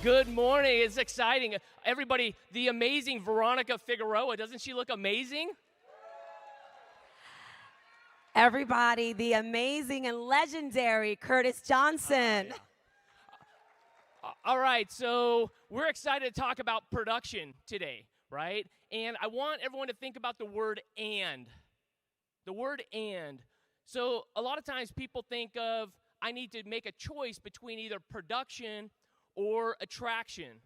good morning. It's exciting. Everybody, the amazing Veronica Figueroa, doesn't she look amazing? Everybody, the amazing and legendary Curtis Johnson. All right, so we're excited to talk about production today, right? And I want everyone to think about the word and. The word and. So a lot of times people think of, I need to make a choice between either production or attraction.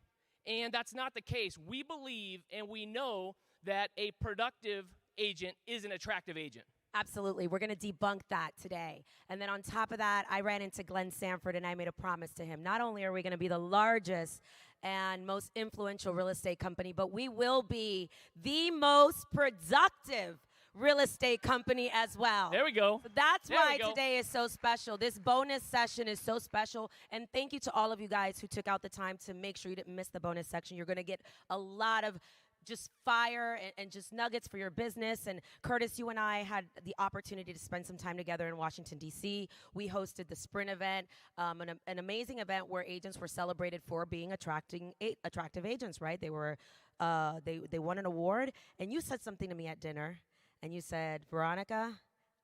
And that's not the case. We believe and we know that a productive agent is an attractive agent. Absolutely. We're going to debunk that today. And then on top of that, I ran into Glenn Sanford and I made a promise to him. Not only are we going to be the largest and most influential real estate company, but we will be the most productive real estate company as well. There we go. So that's why today is so special. This bonus session is so special. And thank you to all of you guys who took out the time to make sure you didn't miss the bonus section. You're going to get a lot of just fire and just nuggets for your business. And Curtis, you and I had the opportunity to spend some time together in Washington, D.C. We hosted the Sprint event, an amazing event where agents were celebrated for being attractive agents, right? They were they won an award. And you said something to me at dinner. And you said, Veronica,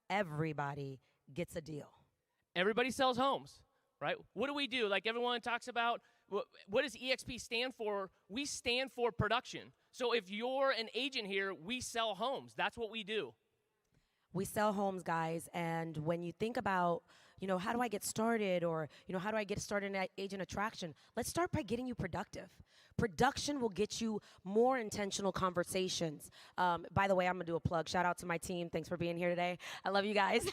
everybody gets a deal. Everybody sells homes, right? What do we do? Like everyone talks about, what does eXp stand for? We stand for production. So if you're an agent here, we sell homes. That's what we do. We sell homes, guys. And when you think about, how do I get started? Or, how do I get started in agent attraction? Let's start by getting you productive. Production will get you more intentional conversations. By the way, I'm going to do a plug. Shout out to my team. Thanks for being here today. I love you guys.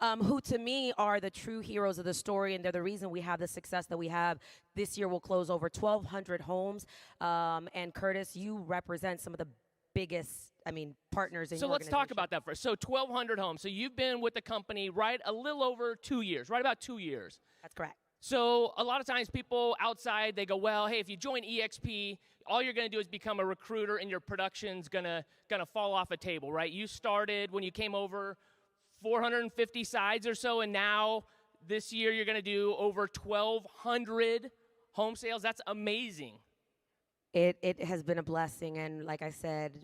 Who, to me, are the true heroes of the story, and they're the reason we have the success that we have. This year, we'll close over 1,200 homes. And, Curtis, you represent some of the biggest partners in your organization. So let's talk about that first. So 1,200 homes. So you've been with the company a little over 2 years, right about 2 years. That's correct. So a lot of times people outside, they go, well, hey, if you join eXp, all you're going to do is become a recruiter and your production's gonna fall off a table, right? You started when you came over 450 sides or so, and now this year you're going to do over 1,200 home sales. That's amazing. It has been a blessing, and like I said,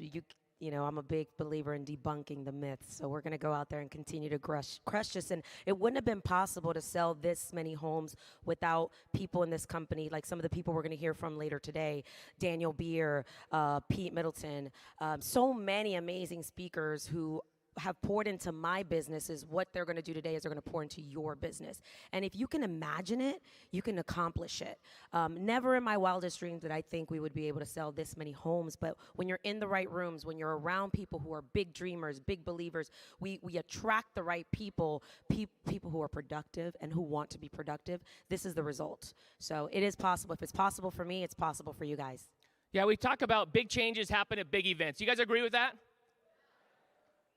I'm a big believer in debunking the myths. So we're going to go out there and continue to crush this. And it wouldn't have been possible to sell this many homes without people in this company, like some of the people we're going to hear from later today, Daniel Beer, Pete Middleton, so many amazing speakers who have poured into my business. Is what they're going to do today is they're going to pour into your business. And if you can imagine it, you can accomplish it. Never in my wildest dreams did I think we would be able to sell this many homes. But when you're in the right rooms, when you're around people who are big dreamers, big believers, we attract the right people, people who are productive and who want to be productive. This is the result. So it is possible. If it's possible for me, it's possible for you guys. Yeah, we talk about big changes happen at big events. You guys agree with that?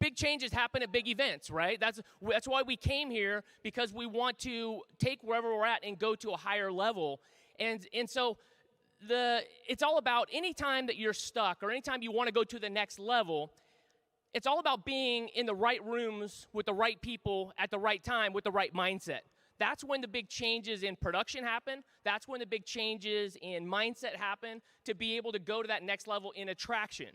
Big changes happen at big events, right? That's why we came here, because we want to take wherever we're at and go to a higher level. And so it's all about any time that you're stuck or anytime you want to go to the next level, it's all about being in the right rooms with the right people at the right time with the right mindset. That's when the big changes in production happen. That's when the big changes in mindset happen to be able to go to that next level in attraction.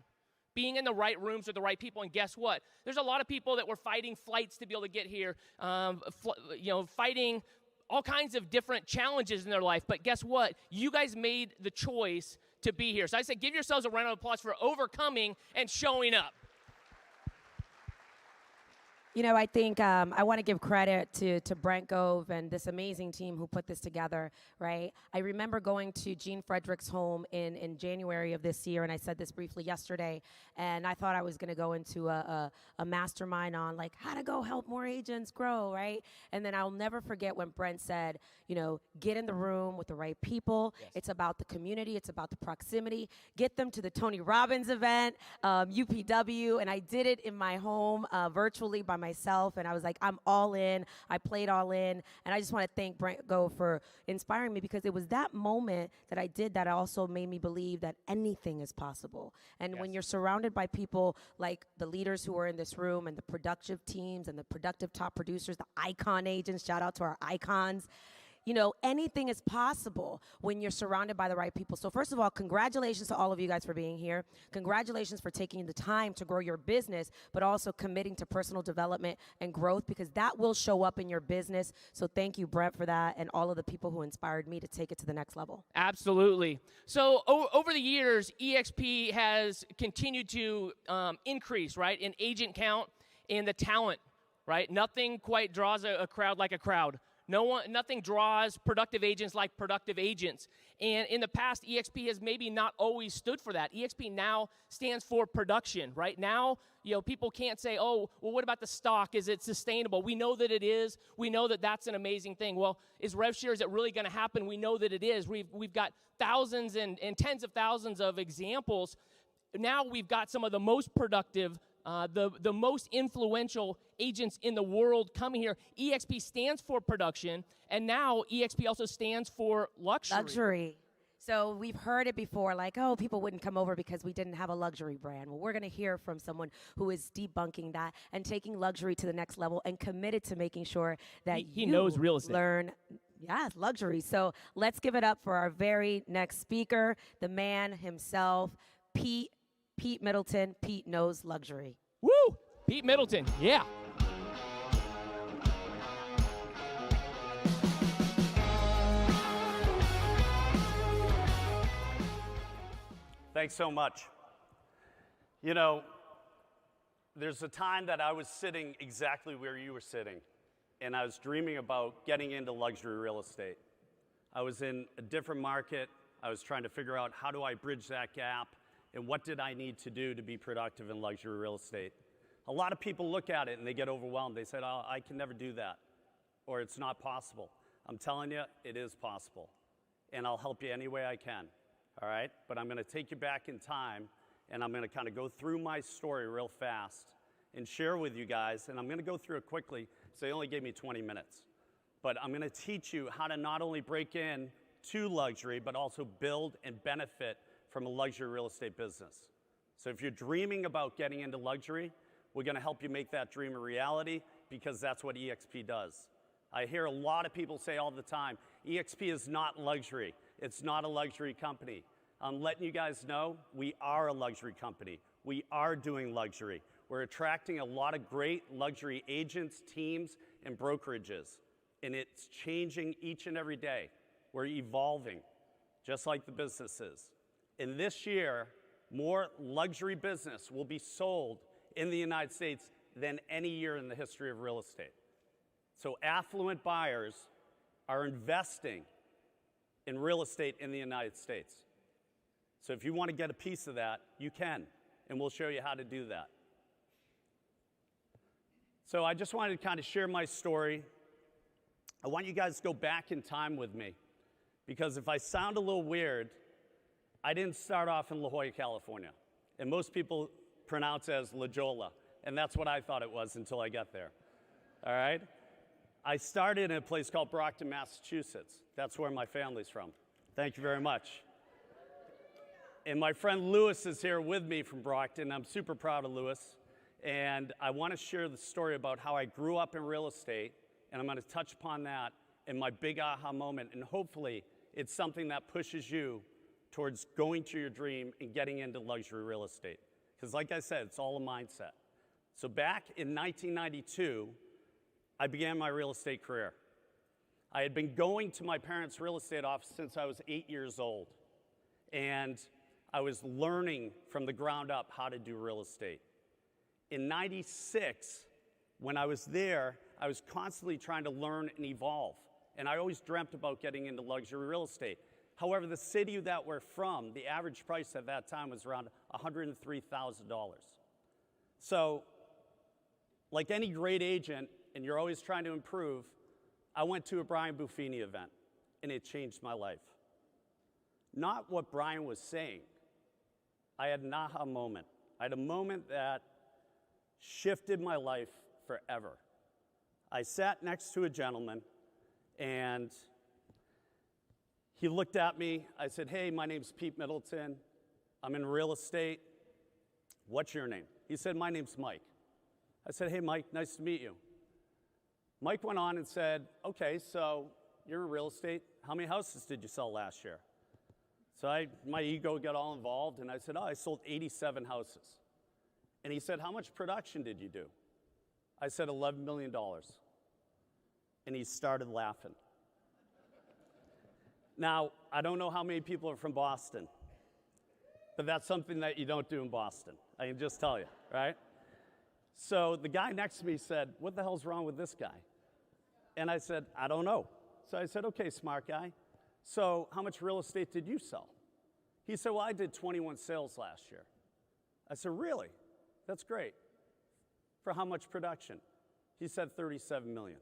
Being in the right rooms with the right people. And guess what? There's a lot of people that were fighting flights to be able to get here, fighting all kinds of different challenges in their life. But guess what? You guys made the choice to be here. So I said, give yourselves a round of applause for overcoming and showing up. I think I want to give credit to Brent Gove and this amazing team who put this together, right? I remember going to Gene Frederick's home in January of this year, and I said this briefly yesterday, and I thought I was going to go into a mastermind on, like, how to go help more agents grow, right? And then I'll never forget when Brent said, get in the room with the right people. Yes. It's about the community. It's about the proximity. Get them to the Tony Robbins event, UPW, and I did it in my home virtually by myself, and I was like, I'm all in. I played all in, and I just want to thank Brent Go for inspiring me, because it was that moment that I did that also made me believe that anything is possible. And yes. When you're surrounded by people like the leaders who are in this room and the productive teams and the productive top producers, the icon agents, shout out to our icons, You know, anything is possible when you're surrounded by the right people. So first of all, congratulations to all of you guys for being here. Congratulations for taking the time to grow your business, but also committing to personal development and growth, because that will show up in your business. So thank you, Brett, for that, and all of the people who inspired me to take it to the next level. Absolutely. So over the years, eXp has continued to increase, right, in agent count and the talent, right? Nothing quite draws a crowd like a crowd. Nothing draws productive agents like productive agents. And in the past, eXp has maybe not always stood for that. eXp now stands for production. Right now, you know, people can't say, oh, well, what about the stock? Is it sustainable? We know that it is. We know that that's an amazing thing. Well, is RevShare, is it really going to happen? We know that it is. We've got thousands and tens of thousands of examples. Now we've got some of the most productive, the most influential agents in the world coming here. eXp stands for production, and now eXp also stands for luxury. Luxury. So we've heard it before, like, oh, people wouldn't come over because we didn't have a luxury brand. Well, we're going to hear from someone who is debunking that and taking luxury to the next level and committed to making sure that he knows real estate. Learn. Yes, luxury. So let's give it up for our very next speaker, the man himself, Pete Middleton. Pete knows luxury. Woo! Pete Middleton, yeah. Thanks so much. You know, there's a time that I was sitting exactly where you were sitting, and I was dreaming about getting into luxury real estate. I was in a different market. I was trying to figure out, how do I bridge that gap, and what did I need to do to be productive in luxury real estate? A lot of people look at it and they get overwhelmed. They said, oh, I can never do that, or it's not possible. I'm telling you, it is possible, and I'll help you any way I can, all right? But I'm gonna take you back in time, and I'm gonna kind of go through my story real fast and share with you guys, and I'm gonna go through it quickly, so they only gave me 20 minutes. But I'm gonna teach you how to not only break in to luxury, but also build and benefit from a luxury real estate business. So if you're dreaming about getting into luxury, we're gonna help you make that dream a reality, because that's what eXp does. I hear a lot of people say all the time, eXp is not luxury. It's not a luxury company. I'm letting you guys know, we are a luxury company. We are doing luxury. We're attracting a lot of great luxury agents, teams, and brokerages. And it's changing each and every day. We're evolving, just like the businesses. And this year, more luxury business will be sold in the United States than any year in the history of real estate. So affluent buyers are investing in real estate in the United States. So if you want to get a piece of that, you can, and we'll show you how to do that. So I just wanted to kind of share my story. I want you guys to go back in time with me, because if I sound a little weird, I didn't start off in La Jolla, California. And most people pronounce it as La Jolla, and that's what I thought it was until I got there, all right? I started in a place called Brockton, Massachusetts. That's where my family's from. Thank you very much. And my friend Lewis is here with me from Brockton. I'm super proud of Lewis. And I want to share the story about how I grew up in real estate, and I'm going to touch upon that in my big aha moment, and hopefully it's something that pushes you towards going to your dream and getting into luxury real estate. Because like I said, it's all a mindset. So back in 1992, I began my real estate career. I had been going to my parents' real estate office since I was 8 years old. And I was learning from the ground up how to do real estate. In 96, when I was there, I was constantly trying to learn and evolve. And I always dreamt about getting into luxury real estate. However, the city that we're from, the average price at that time was around $103,000. So, like any great agent, and you're always trying to improve, I went to a Brian Buffini event, and it changed my life. Not what Brian was saying. I had an aha moment. I had a moment that shifted my life forever. I sat next to a gentleman, and he looked at me. I said, hey, my name's Pete Middleton. I'm in real estate. What's your name? He said, my name's Mike. I said, hey, Mike, nice to meet you. Mike went on and said, okay, so you're in real estate. How many houses did you sell last year? So my ego got all involved, and I said, oh, I sold 87 houses. And he said, how much production did you do? I said, $11 million. And he started laughing. Now, I don't know how many people are from Boston, but that's something that you don't do in Boston. I can just tell you, right? So the guy next to me said, what the hell's wrong with this guy? And I said, I don't know. So I said, okay, smart guy. So how much real estate did you sell? He said, well, I did 21 sales last year. I said, really? That's great. For how much production? He said 37 million.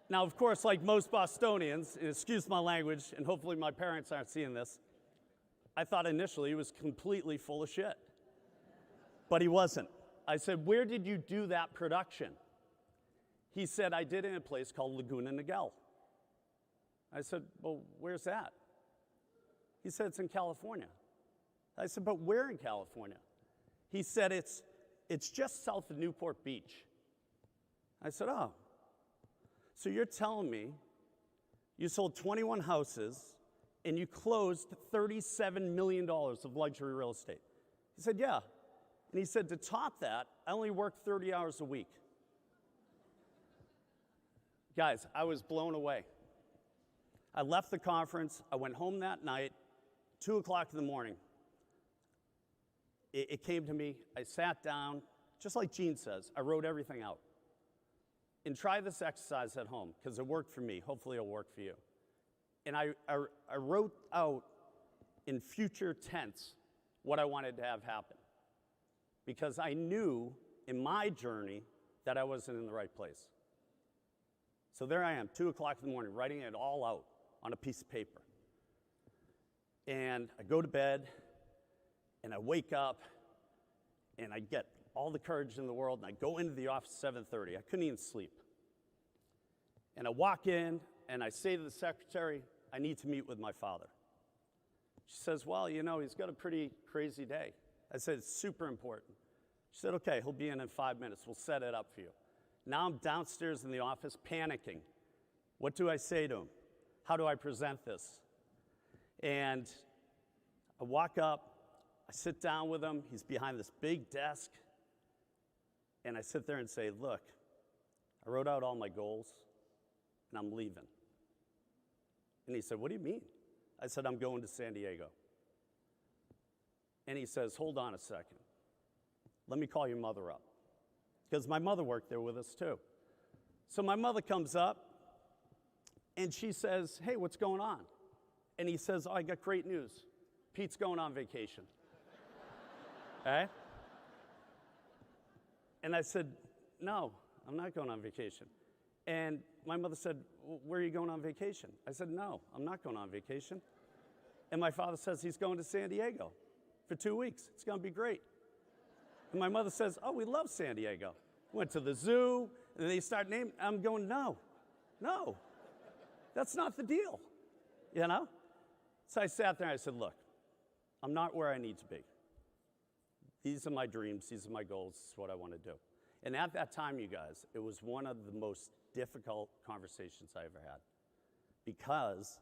Now, of course, like most Bostonians, and excuse my language, and hopefully my parents aren't seeing this, I thought initially he was completely full of shit. But he wasn't. I said, where did you do that production? He said, I did it in a place called Laguna Niguel. I said, well, where's that? He said, it's in California. I said, but where in California? He said, it's just south of Newport Beach. I said, oh. So you're telling me you sold 21 houses and you closed $37 million of luxury real estate? He said, yeah. And he said, to top that, I only work 30 hours a week. Guys, I was blown away. I left the conference. I went home that night, 2 o'clock in the morning. It came to me. I sat down, just like Gene says, I wrote everything out. And try this exercise at home, because it worked for me. Hopefully it'll work for you. And I wrote out in future tense what I wanted to have happen. Because I knew in my journey that I wasn't in the right place. So there I am, 2 o'clock in the morning, writing it all out on a piece of paper. And I go to bed, and I wake up, and I get all the courage in the world, and I go into the office at 7:30. I couldn't even sleep. And I walk in, and I say to the secretary, I need to meet with my father. She says, well, you know, he's got a pretty crazy day. I said, it's super important. She said, okay, he'll be in 5 minutes. We'll set it up for you. Now I'm downstairs in the office panicking. What do I say to him? How do I present this? And I walk up, I sit down with him. He's behind this big desk. And I sit there and say, look, I wrote out all my goals, and I'm leaving. And he said, what do you mean? I said, I'm going to San Diego. And he says, hold on a second. Let me call your mother up. Because my mother worked there with us too. So my mother comes up, and she says, hey, what's going on? And he says, oh, I got great news. Pete's going on vacation. Okay? And I said, no, I'm not going on vacation. And my mother said, well, where are you going on vacation? I said, no, I'm not going on vacation. And my father says he's going to San Diego for 2 weeks. It's going to be great. And my mother says, oh, we love San Diego. Went to the zoo, and they start naming. I'm going, no, that's not the deal, you know? So I sat there and I said, look, I'm not where I need to be. These are my dreams. These are my goals. This is what I want to do. And at that time, you guys, it was one of the most difficult conversations I ever had because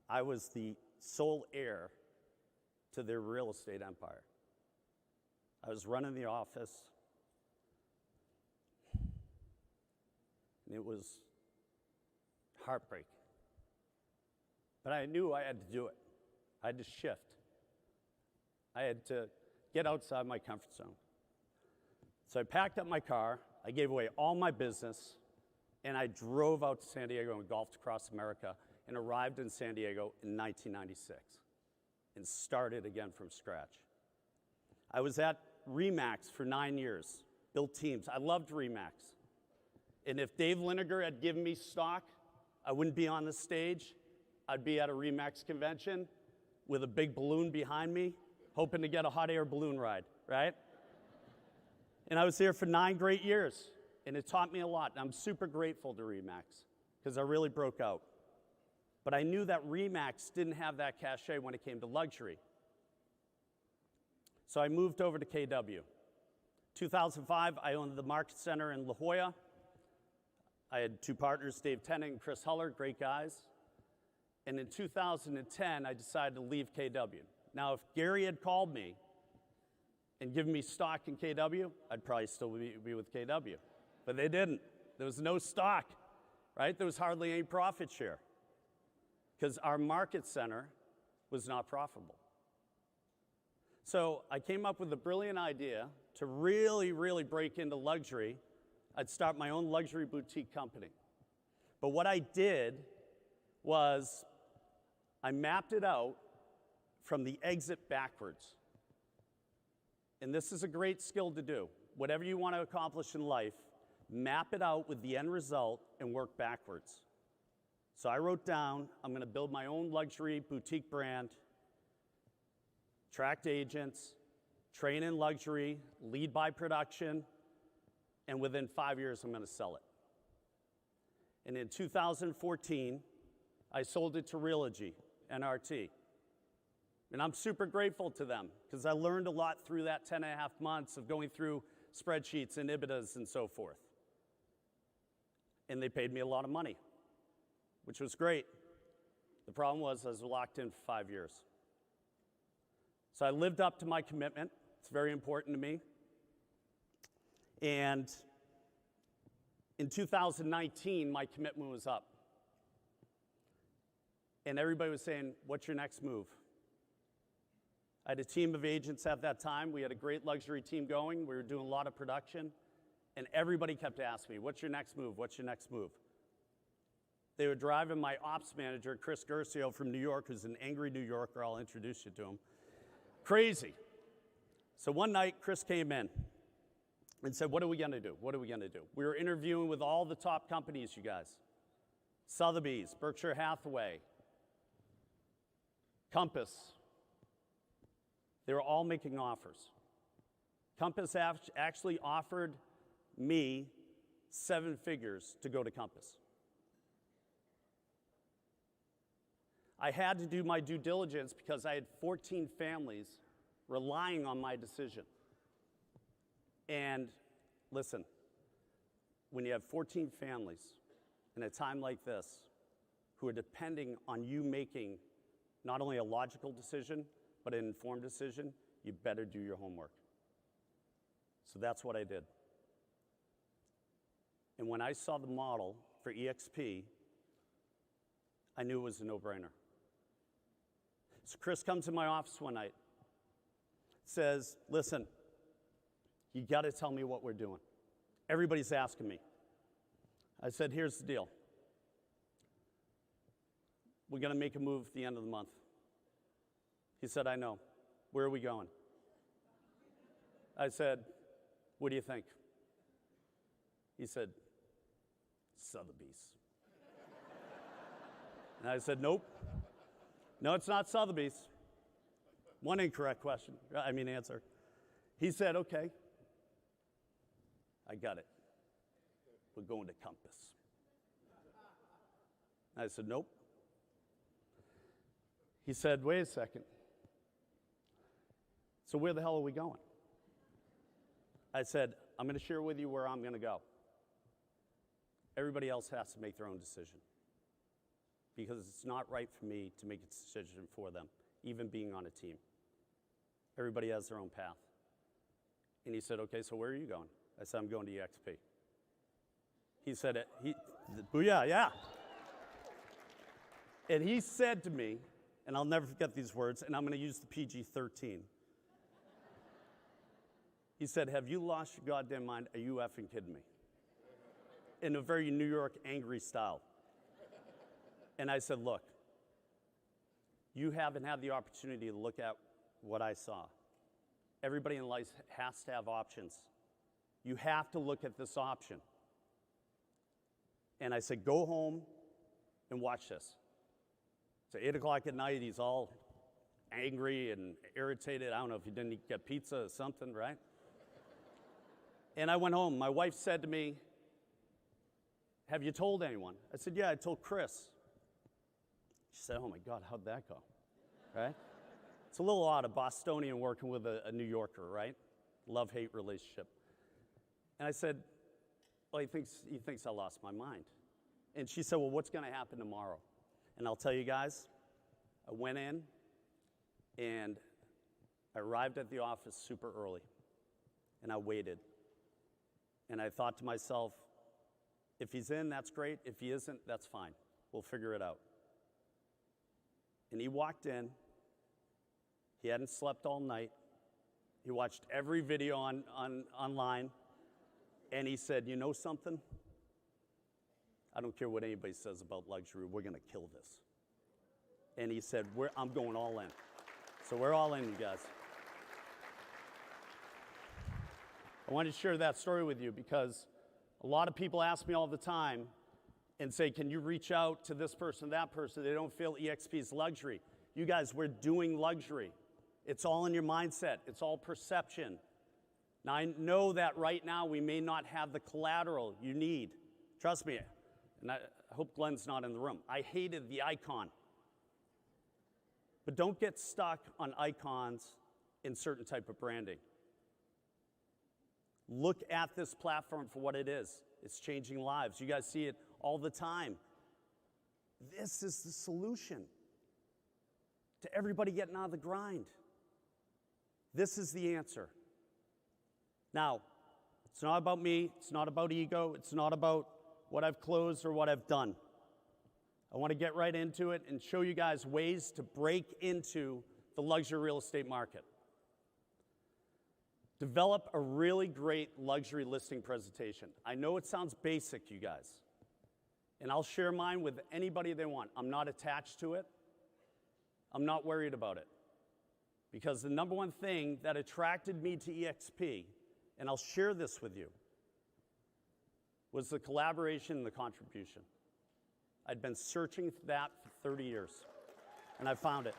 I was the sole heir to their real estate empire. I was running the office, and it was heartbreaking. But I knew I had to do it. I had to shift. I had to get outside my comfort zone. So I packed up my car, I gave away all my business, and I drove out to San Diego and golfed across America and arrived in San Diego in 1996 and started again from scratch. I was at RE/MAX for 9 years, built teams. I loved RE/MAX. And if Dave Liniger had given me stock, I wouldn't be on the stage. I'd be at a RE/MAX convention with a big balloon behind me, hoping to get a hot air balloon ride, right? And I was there for 9 great years, and it taught me a lot. And I'm super grateful to RE/MAX because I really broke out. But I knew that RE/MAX didn't have that cachet when it came to luxury. So I moved over to KW. 2005, I owned the Market Center in La Jolla. I had two partners, Dave Tennant and Chris Huller, great guys. And in 2010, I decided to leave KW. Now, if Gary had called me and given me stock in KW, I'd probably still be with KW. But they didn't. There was no stock, right? There was hardly any profit share because our market center was not profitable. So I came up with a brilliant idea to really, really break into luxury. I'd start my own luxury boutique company. But what I did was I mapped it out from the exit backwards. And this is a great skill to do. Whatever you want to accomplish in life, map it out with the end result and work backwards. So I wrote down, I'm going to build my own luxury boutique brand, attract agents, train in luxury, lead by production, and within 5 years, I'm going to sell it. And in 2014, I sold it to Realty, NRT. And I'm super grateful to them because I learned a lot through that 10 and a half months of going through spreadsheets and IBITDAs and so forth. And they paid me a lot of money, which was great. The problem was I was locked in for 5 years. So I lived up to my commitment. It's very important to me. And in 2019, my commitment was up. And everybody was saying, what's your next move? I had a team of agents at that time. We had a great luxury team going. We were doing a lot of production. And everybody kept asking me, what's your next move? What's your next move? They were driving my ops manager, Chris Gercio from New York, who's an angry New Yorker. I'll introduce you to him. Crazy. So one night, Chris came in and said, what are we going to do? What are we going to do? We were interviewing with all the top companies, you guys. Sotheby's, Berkshire Hathaway, Compass. They were all making offers. Compass actually offered me 7 figures to go to Compass. I had to do my due diligence because I had 14 families relying on my decision. And listen, when you have 14 families in a time like this who are depending on you making not only a logical decision, but an informed decision, you better do your homework. So that's what I did. And when I saw the model for eXp, I knew it was a no-brainer. So Chris comes in my office one night, says, listen, you got to tell me what we're doing. Everybody's asking me. I said, here's the deal. We're going to make a move at the end of the month. He said, I know. Where are we going? I said, what do you think? He said, Sotheby's. And I said, nope. No, it's not Sotheby's. One incorrect answer. He said, okay. I got it. We're going to Compass. I said, nope. He said, wait a second. So where the hell are we going? I said, I'm going to share with you where I'm going to go. Everybody else has to make their own decision because it's not right for me to make a decision for them, even being on a team. Everybody has their own path. And he said, okay, so where are you going? I said, I'm going to eXp. He said, booyah, yeah. And he said to me, and I'll never forget these words, and I'm going to use the PG-13. He said, have you lost your goddamn mind? Are you effing kidding me? In a very New York angry style. And I said, look, you haven't had the opportunity to look at what I saw. Everybody in life has to have options. You have to look at this option. And I said, go home and watch this. So 8 o'clock at night, he's all angry and irritated. I don't know if he didn't get pizza or something, right? And I went home. My wife said to me, have you told anyone? I said, yeah, I told Chris. She said, oh my God, how'd that go? Right? It's a little odd, a Bostonian working with a New Yorker, right? Love-hate relationship. And I said, Well, he thinks I lost my mind. And she said, well, what's going to happen tomorrow? And I'll tell you guys, I went in and I arrived at the office super early. And I waited. And I thought to myself, if he's in, that's great. If he isn't, that's fine. We'll figure it out. And he walked in. He hadn't slept all night. He watched every video online. And he said, you know something? I don't care what anybody says about luxury. We're going to kill this. And he said, I'm going all in. So we're all in, you guys. I wanted to share that story with you because a lot of people ask me all the time and say, can you reach out to this person, that person? They don't feel eXp's luxury. You guys, we're doing luxury. It's all in your mindset. It's all perception. Now, I know that right now we may not have the collateral you need. Trust me, and I hope Glenn's not in the room. I hated the icon. But don't get stuck on icons in certain type of branding. Look at this platform for what it is. It's changing lives. You guys see it all the time. This is the solution to everybody getting out of the grind. This is the answer. Now, it's not about me. It's not about ego. It's not about what I've closed or what I've done. I want to get right into it and show you guys ways to break into the luxury real estate market. Develop a really great luxury listing presentation. I know it sounds basic, you guys, and I'll share mine with anybody they want. I'm not attached to it. I'm not worried about it. Because the number one thing that attracted me to eXp, and I'll share this with you, was the collaboration and the contribution. I'd been searching for that for 30 years, and I found it.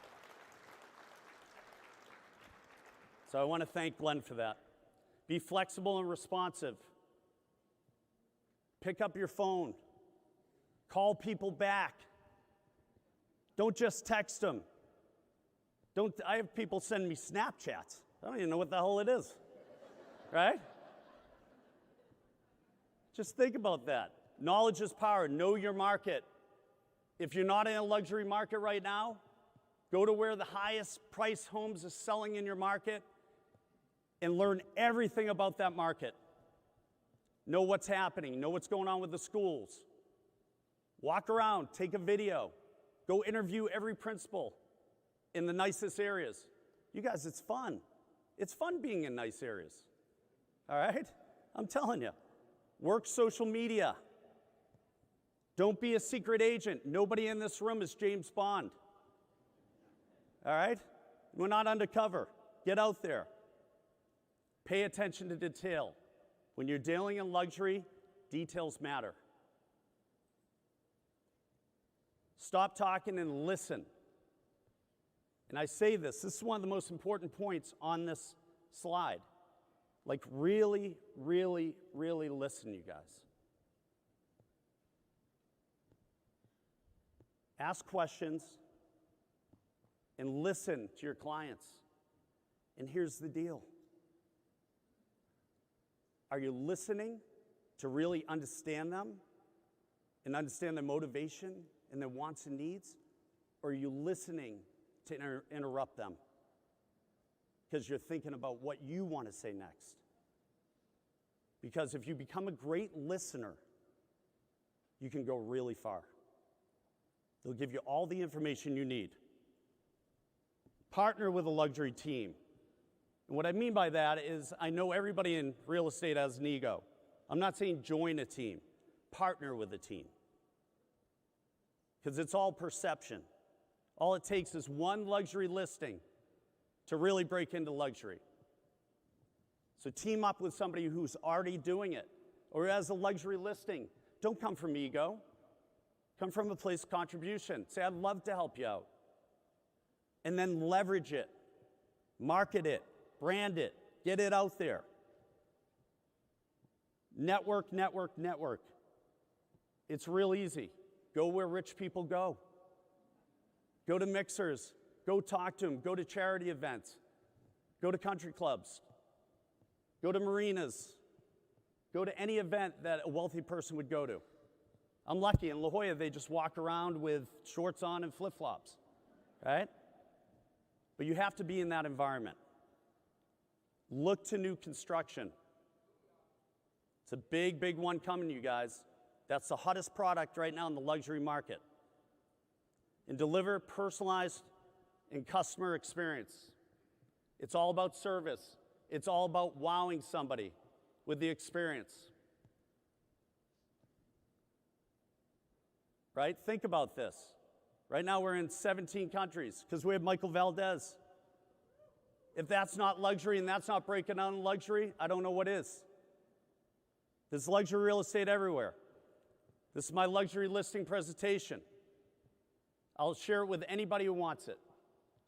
So I want to thank Glenn for that. Be flexible and responsive. Pick up your phone. Call people back. Don't just text them. I have people send me Snapchats. I don't even know what the hell it is, right? Just think about that. Knowledge is power. Know your market. If you're not in a luxury market right now, go to where the highest price homes are selling in your market and learn everything about that market. Know what's happening. Know what's going on with the schools. Walk around. Take a video. Go interview every principal in the nicest areas. You guys, it's fun. It's fun being in nice areas. All right? I'm telling you. Work social media. Don't be a secret agent. Nobody in this room is James Bond. All right? We're not undercover. Get out there. Pay attention to detail. When you're dealing in luxury, details matter. Stop talking and listen. And I say this is one of the most important points on this slide. Like really, really, really listen, you guys. Ask questions and listen to your clients. And here's the deal. Are you listening to really understand them and understand their motivation and their wants and needs? Or are you listening to interrupt them because you're thinking about what you want to say next? Because if you become a great listener, you can go really far. They'll give you all the information you need. Partner with a luxury team. And what I mean by that is I know everybody in real estate has an ego. I'm not saying join a team. Partner with a team. Because it's all perception. All it takes is one luxury listing to really break into luxury. So team up with somebody who's already doing it or has a luxury listing. Don't come from ego. Come from a place of contribution. Say, I'd love to help you out. And then leverage it. Market it. Brand it. Get it out there. Network, network, network. It's real easy. Go where rich people go. Go to mixers. Go talk to them. Go to charity events. Go to country clubs. Go to marinas. Go to any event that a wealthy person would go to. I'm lucky. In La Jolla, they just walk around with shorts on and flip-flops, right? But you have to be in that environment. Look to new construction. It's a big, big one coming, you guys. That's the hottest product right now in the luxury market. And deliver personalized and customer experience. It's all about service. It's all about wowing somebody with the experience. Right? Think about this. Right now we're in 17 countries because we have Michael Valdez. If that's not luxury and that's not breaking down luxury, I don't know what is. There's luxury real estate everywhere. This is my luxury listing presentation. I'll share it with anybody who wants it.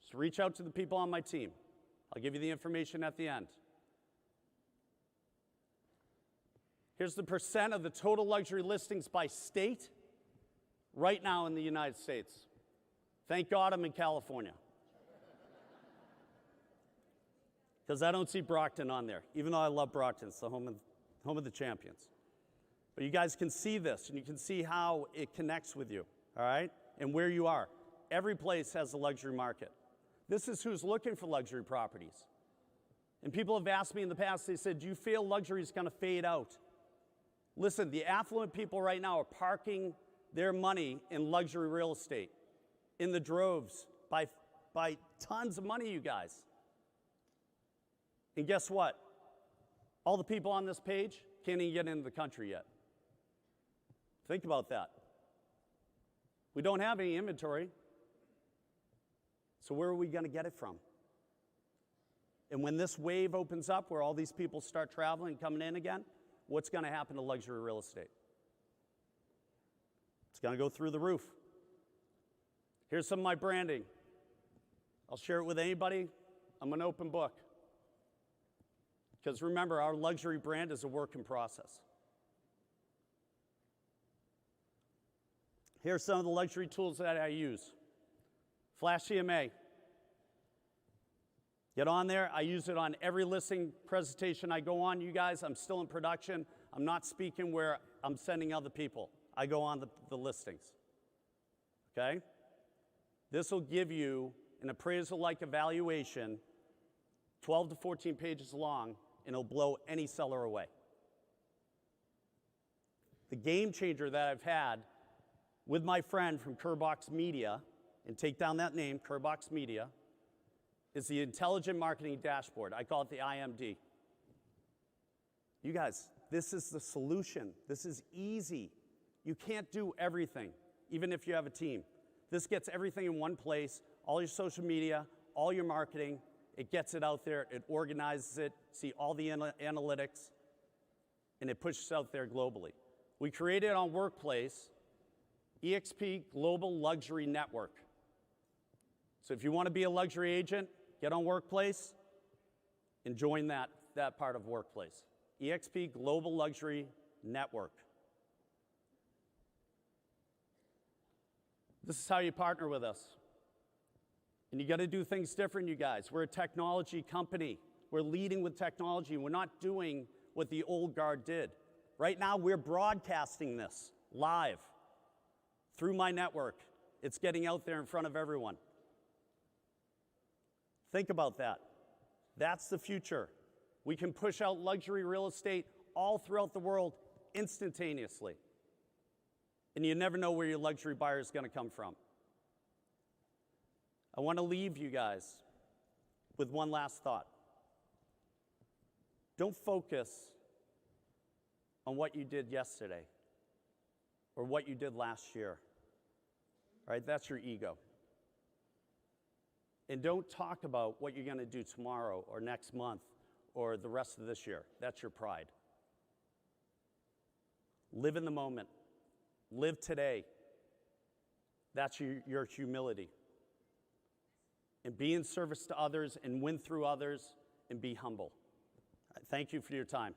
Just reach out to the people on my team. I'll give you the information at the end. Here's the percent of the total luxury listings by state right now in the United States. Thank God I'm in California. Because I don't see Brockton on there, even though I love Brockton. It's the home of the champions. But you guys can see this, and you can see how it connects with you, all right, and where you are. Every place has a luxury market. This is who's looking for luxury properties. And people have asked me in the past, they said, do you feel luxury is going to fade out? Listen, the affluent people right now are parking their money in luxury real estate, in the droves, by tons of money, you guys. And guess what? All the people on this page can't even get into the country yet. Think about that. We don't have any inventory. So where are we going to get it from? And when this wave opens up, where all these people start traveling and coming in again, what's going to happen to luxury real estate? It's going to go through the roof. Here's some of my branding. I'll share it with anybody. I'm an open book. Because remember, our luxury brand is a work in process. Here's some of the luxury tools that I use. Flash CMA. Get on there. I use it on every listing presentation I go on. You guys, I'm still in production. I'm not speaking where I'm sending other people. I go on the listings. Okay? This will give you an appraisal-like evaluation, 12 to 14 pages long, and it'll blow any seller away. The game changer that I've had with my friend from Kerbox Media, and take down that name, Kerbox Media, is the Intelligent Marketing Dashboard. I call it the IMD. You guys, this is the solution. This is easy. You can't do everything, even if you have a team. This gets everything in one place, all your social media, all your marketing. It gets it out there, it organizes it, see all the analytics, and it pushes out there globally. We created on Workplace, eXp Global Luxury Network. So if you want to be a luxury agent, get on Workplace and join that part of Workplace. eXp Global Luxury Network. This is how you partner with us. And you got to do things different, you guys. We're a technology company. We're leading with technology. We're not doing what the old guard did. Right now, we're broadcasting this live through my network. It's getting out there in front of everyone. Think about that. That's the future. We can push out luxury real estate all throughout the world instantaneously. And you never know where your luxury buyer is going to come from. I want to leave you guys with one last thought. Don't focus on what you did yesterday or what you did last year. All right, that's your ego. And don't talk about what you're going to do tomorrow or next month or the rest of this year. That's your pride. Live in the moment. Live today. That's your humility. And be in service to others and win through others and be humble. Thank you for your time.